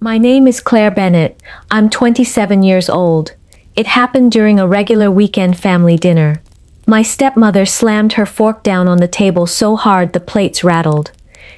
My name is Claire Bennett. I'm 27 years old. It happened during a regular weekend family dinner. My stepmother slammed her fork down on the table so hard the plates rattled.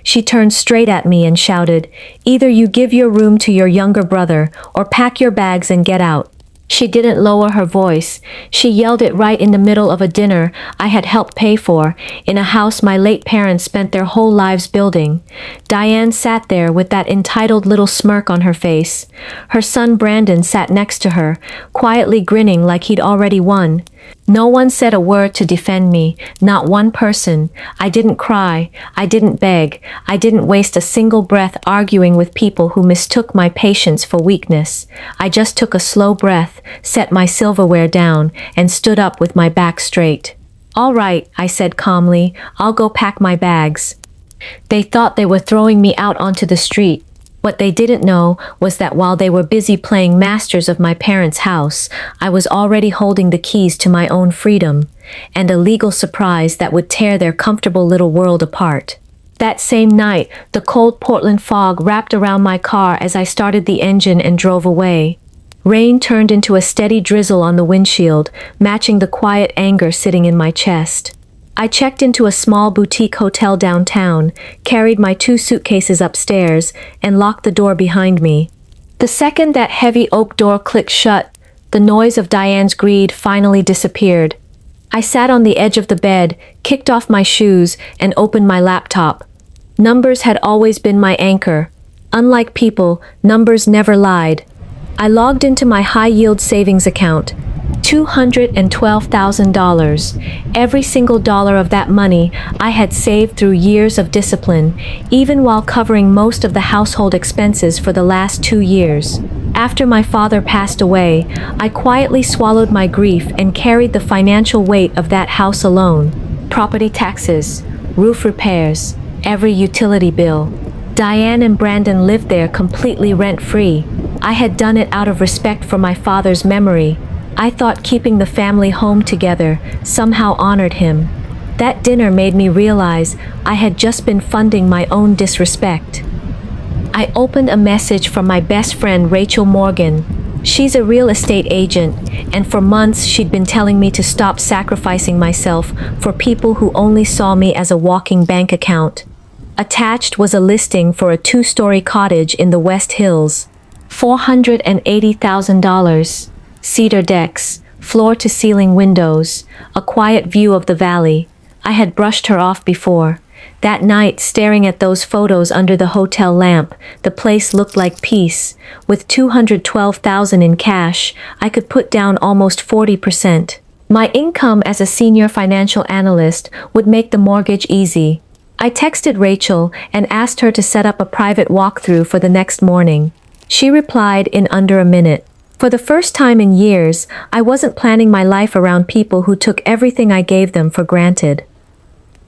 She turned straight at me and shouted, "Either you give your room to your younger brother, or pack your bags and get out." She didn't lower her voice. She yelled it right in the middle of a dinner I had helped pay for, in a house my late parents spent their whole lives building. Diane sat there with that entitled little smirk on her face. Her son Brandon sat next to her, quietly grinning like he'd already won. No one said a word to defend me, not one person. I didn't cry, I didn't beg, I didn't waste a single breath arguing with people who mistook my patience for weakness. I just took a slow breath, set my silverware down, and stood up with my back straight. "All right," I said calmly, "I'll go pack my bags." They thought they were throwing me out onto the street. What they didn't know was that while they were busy playing masters of my parents' house, I was already holding the keys to my own freedom, and a legal surprise that would tear their comfortable little world apart. That same night, the cold Portland fog wrapped around my car as I started the engine and drove away. Rain turned into a steady drizzle on the windshield, matching the quiet anger sitting in my chest. I checked into a small boutique hotel downtown, carried my 2 suitcases upstairs, and locked the door behind me. The second that heavy oak door clicked shut, the noise of Diane's greed finally disappeared. I sat on the edge of the bed, kicked off my shoes, and opened my laptop. Numbers had always been my anchor. Unlike people, numbers never lied. I logged into my high-yield savings account. $212,000. Every single dollar of that money I had saved through years of discipline, even while covering most of the household expenses for the last 2 years. After my father passed away, I quietly swallowed my grief and carried the financial weight of that house alone. Property taxes, roof repairs, every utility bill. Diane and Brandon lived there completely rent-free. I had done it out of respect for my father's memory. I thought keeping the family home together somehow honored him. That dinner made me realize I had just been funding my own disrespect. I opened a message from my best friend Rachel Morgan. She's a real estate agent, and for months she'd been telling me to stop sacrificing myself for people who only saw me as a walking bank account. Attached was a listing for a 2-story cottage in the West Hills. $480,000. Cedar decks, floor-to-ceiling windows, a quiet view of the valley. I had brushed her off before. That night, staring at those photos under the hotel lamp, the place looked like peace. With $212,000 in cash, I could put down almost 40%. My income as a senior financial analyst would make the mortgage easy. I texted Rachel and asked her to set up a private walkthrough for the next morning. She replied in under a minute. For the first time in years, I wasn't planning my life around people who took everything I gave them for granted.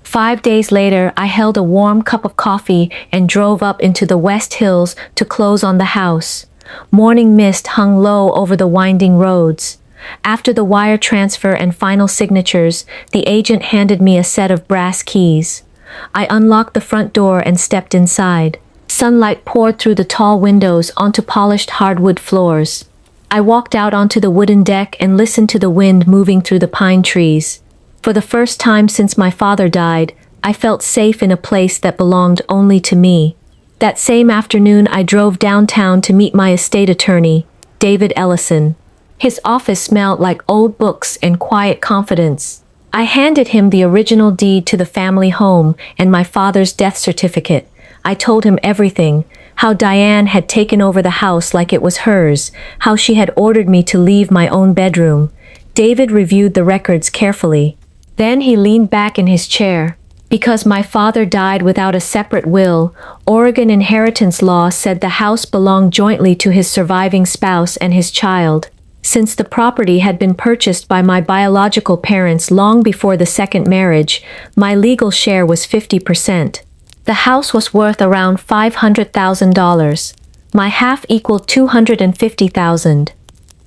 5 days later, I held a warm cup of coffee and drove up into the West Hills to close on the house. Morning mist hung low over the winding roads. After the wire transfer and final signatures, the agent handed me a set of brass keys. I unlocked the front door and stepped inside. Sunlight poured through the tall windows onto polished hardwood floors. I walked out onto the wooden deck and listened to the wind moving through the pine trees. For the first time since my father died, I felt safe in a place that belonged only to me. That same afternoon, I drove downtown to meet my estate attorney, David Ellison. His office smelled like old books and quiet confidence. I handed him the original deed to the family home and my father's death certificate. I told him everything. How Diane had taken over the house like it was hers, how she had ordered me to leave my own bedroom. David reviewed the records carefully. Then he leaned back in his chair. Because my father died without a separate will, Oregon inheritance law said the house belonged jointly to his surviving spouse and his child. Since the property had been purchased by my biological parents long before the second marriage, my legal share was 50%. The house was worth around $500,000. My half equaled $250,000.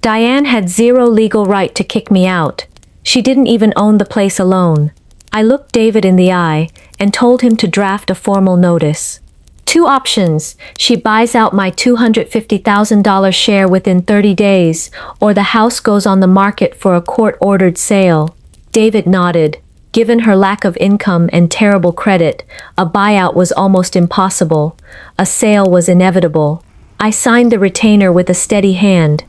Diane had zero legal right to kick me out. She didn't even own the place alone. I looked David in the eye and told him to draft a formal notice. Two options. She buys out my $250,000 share within 30 days, or the house goes on the market for a court-ordered sale. David nodded. Given her lack of income and terrible credit, a buyout was almost impossible. A sale was inevitable. I signed the retainer with a steady hand.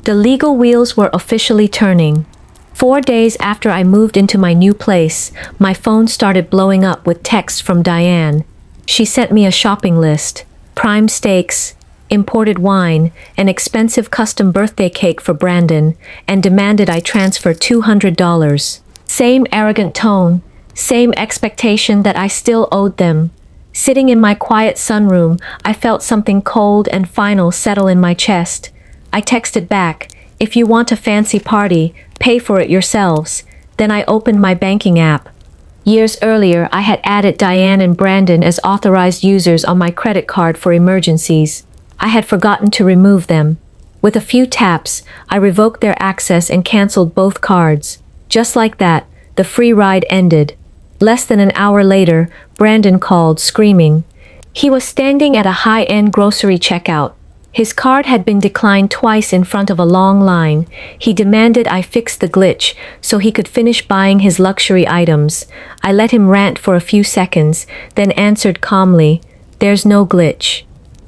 The legal wheels were officially turning. 4 days after I moved into my new place, my phone started blowing up with texts from Diane. She sent me a shopping list: prime steaks, imported wine, an expensive custom birthday cake for Brandon, and demanded I transfer $200. Same arrogant tone, same expectation that I still owed them. Sitting in my quiet sunroom, I felt something cold and final settle in my chest. I texted back, "If you want a fancy party, pay for it yourselves." Then I opened my banking app. Years earlier, I had added Diane and Brandon as authorized users on my credit card for emergencies. I had forgotten to remove them. With a few taps, I revoked their access and canceled both cards. Just like that, the free ride ended. Less than an hour later, Brandon called, screaming. He was standing at a high-end grocery checkout. His card had been declined twice in front of a long line. He demanded I fix the glitch so he could finish buying his luxury items. I let him rant for a few seconds, then answered calmly, "There's no glitch.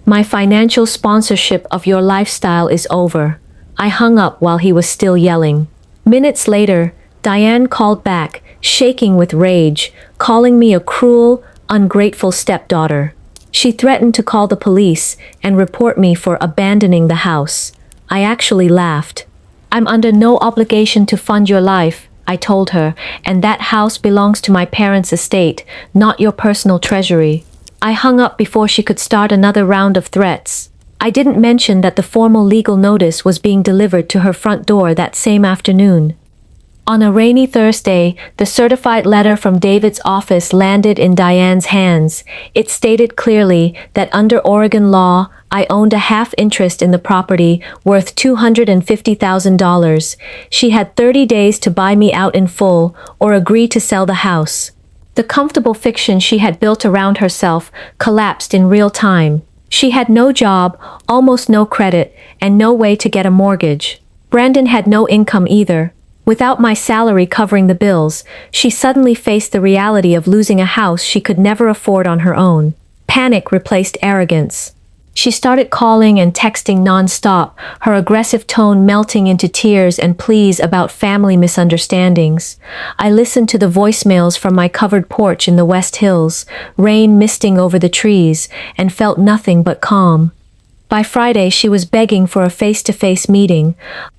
My financial sponsorship of your lifestyle is over." I hung up while he was still yelling. Minutes later, Diane called back, shaking with rage, calling me a cruel, ungrateful stepdaughter. She threatened to call the police and report me for abandoning the house. I actually laughed. "I'm under no obligation to fund your life," I told her, "and that house belongs to my parents' estate, not your personal treasury." I hung up before she could start another round of threats. I didn't mention that the formal legal notice was being delivered to her front door that same afternoon. On a rainy Thursday, the certified letter from David's office landed in Diane's hands. It stated clearly that under Oregon law, I owned a half interest in the property worth $250,000. She had 30 days to buy me out in full or agree to sell the house. The comfortable fiction she had built around herself collapsed in real time. She had no job, almost no credit, and no way to get a mortgage. Brandon had no income either. Without my salary covering the bills, she suddenly faced the reality of losing a house she could never afford on her own. Panic replaced arrogance. She started calling and texting nonstop, her aggressive tone melting into tears and pleas about family misunderstandings. I listened to the voicemails from my covered porch in the West Hills, rain misting over the trees, and felt nothing but calm. By Friday, she was begging for a face-to-face meeting.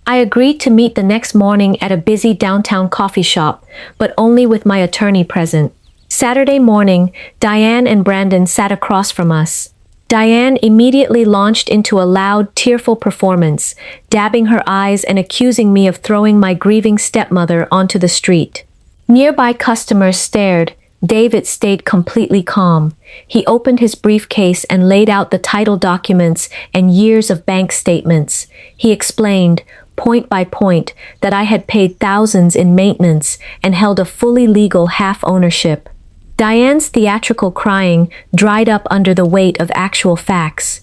I agreed to meet the next morning at a busy downtown coffee shop, but only with my attorney present. Saturday morning, Diane and Brandon sat across from us. Diane immediately launched into a loud, tearful performance, dabbing her eyes and accusing me of throwing my grieving stepmother onto the street. Nearby customers stared. David stayed completely calm. He opened his briefcase and laid out the title documents and years of bank statements. He explained, point by point, that I had paid thousands in maintenance and held a fully legal half ownership. Diane's theatrical crying dried up under the weight of actual facts.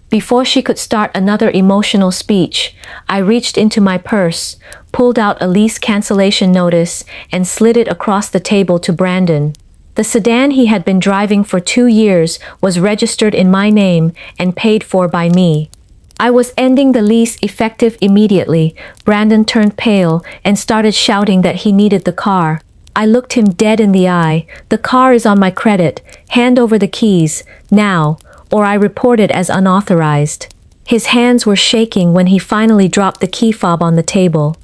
Before she could start another emotional speech, I reached into my purse, pulled out a lease cancellation notice, and slid it across the table to Brandon. The sedan he had been driving for 2 years was registered in my name and paid for by me. I was ending the lease effective immediately. Brandon turned pale and started shouting that he needed the car. I looked him dead in the eye. "The car is on my credit. Hand over the keys, now, or I report it as unauthorized." His hands were shaking when he finally dropped the key fob on the table.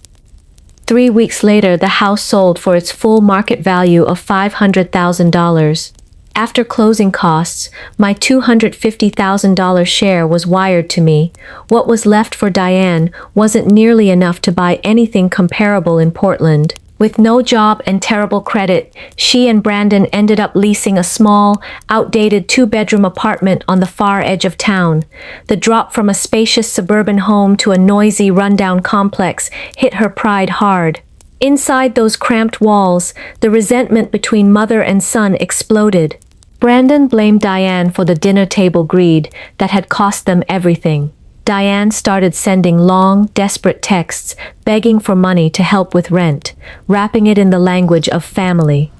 3 weeks later, the house sold for its full market value of $500,000. After closing costs, my $250,000 share was wired to me. What was left for Diane wasn't nearly enough to buy anything comparable in Portland. With no job and terrible credit, she and Brandon ended up leasing a small, outdated 2-bedroom apartment on the far edge of town. The drop from a spacious suburban home to a noisy, rundown complex hit her pride hard. Inside those cramped walls, the resentment between mother and son exploded. Brandon blamed Diane for the dinner table greed that had cost them everything. Diane started sending long, desperate texts begging for money to help with rent, wrapping it in the language of family.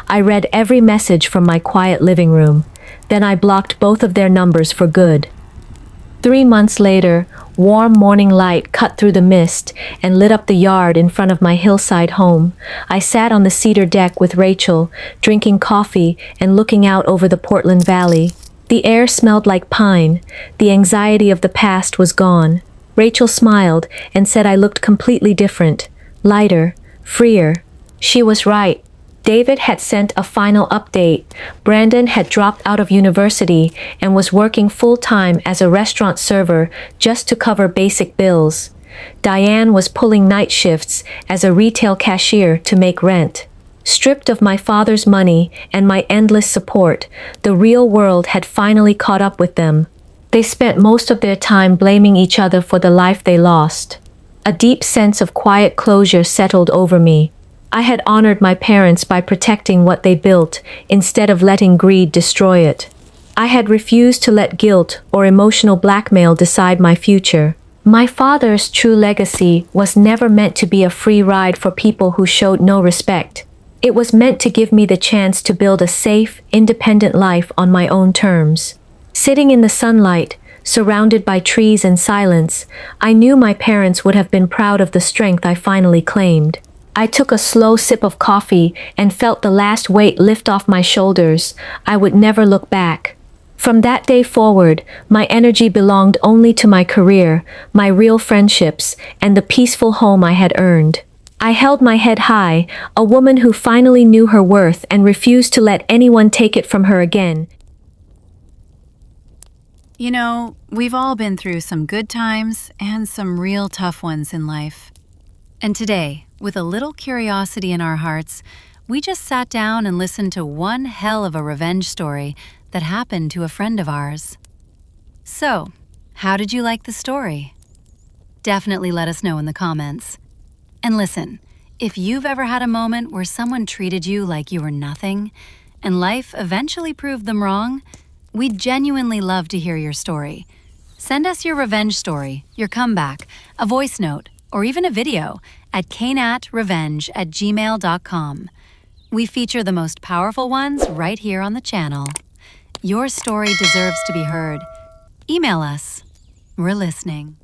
I read every message from my quiet living room. Then I blocked both of their numbers for good. 3 months later, warm morning light cut through the mist and lit up the yard in front of my hillside home. I sat on the cedar deck with Rachel, drinking coffee and looking out over the Portland Valley. The air smelled like pine. The anxiety of the past was gone. Rachel smiled and said I looked completely different, lighter, freer. She was right. David had sent a final update. Brandon had dropped out of university and was working full-time as a restaurant server just to cover basic bills. Diane was pulling night shifts as a retail cashier to make rent. Stripped of my father's money and my endless support, the real world had finally caught up with them. They spent most of their time blaming each other for the life they lost. A deep sense of quiet closure settled over me. I had honored my parents by protecting what they built instead of letting greed destroy it. I had refused to let guilt or emotional blackmail decide my future. My father's true legacy was never meant to be a free ride for people who showed no respect. It was meant to give me the chance to build a safe, independent life on my own terms. Sitting in the sunlight, surrounded by trees and silence, I knew my parents would have been proud of the strength I finally claimed. I took a slow sip of coffee and felt the last weight lift off my shoulders. I would never look back. From that day forward, my energy belonged only to my career, my real friendships, and the peaceful home I had earned. I held my head high, a woman who finally knew her worth and refused to let anyone take it from her again. You know, we've all been through some good times and some real tough ones in life. And today, with a little curiosity in our hearts, we just sat down and listened to one hell of a revenge story that happened to a friend of ours. So, how did you like the story? Definitely let us know in the comments. And listen, if you've ever had a moment where someone treated you like you were nothing, and life eventually proved them wrong, we'd genuinely love to hear your story. Send us your revenge story, your comeback, a voice note, or even a video at kaynatrevenge@gmail.com. We feature the most powerful ones right here on the channel. Your story deserves to be heard. Email us. We're listening.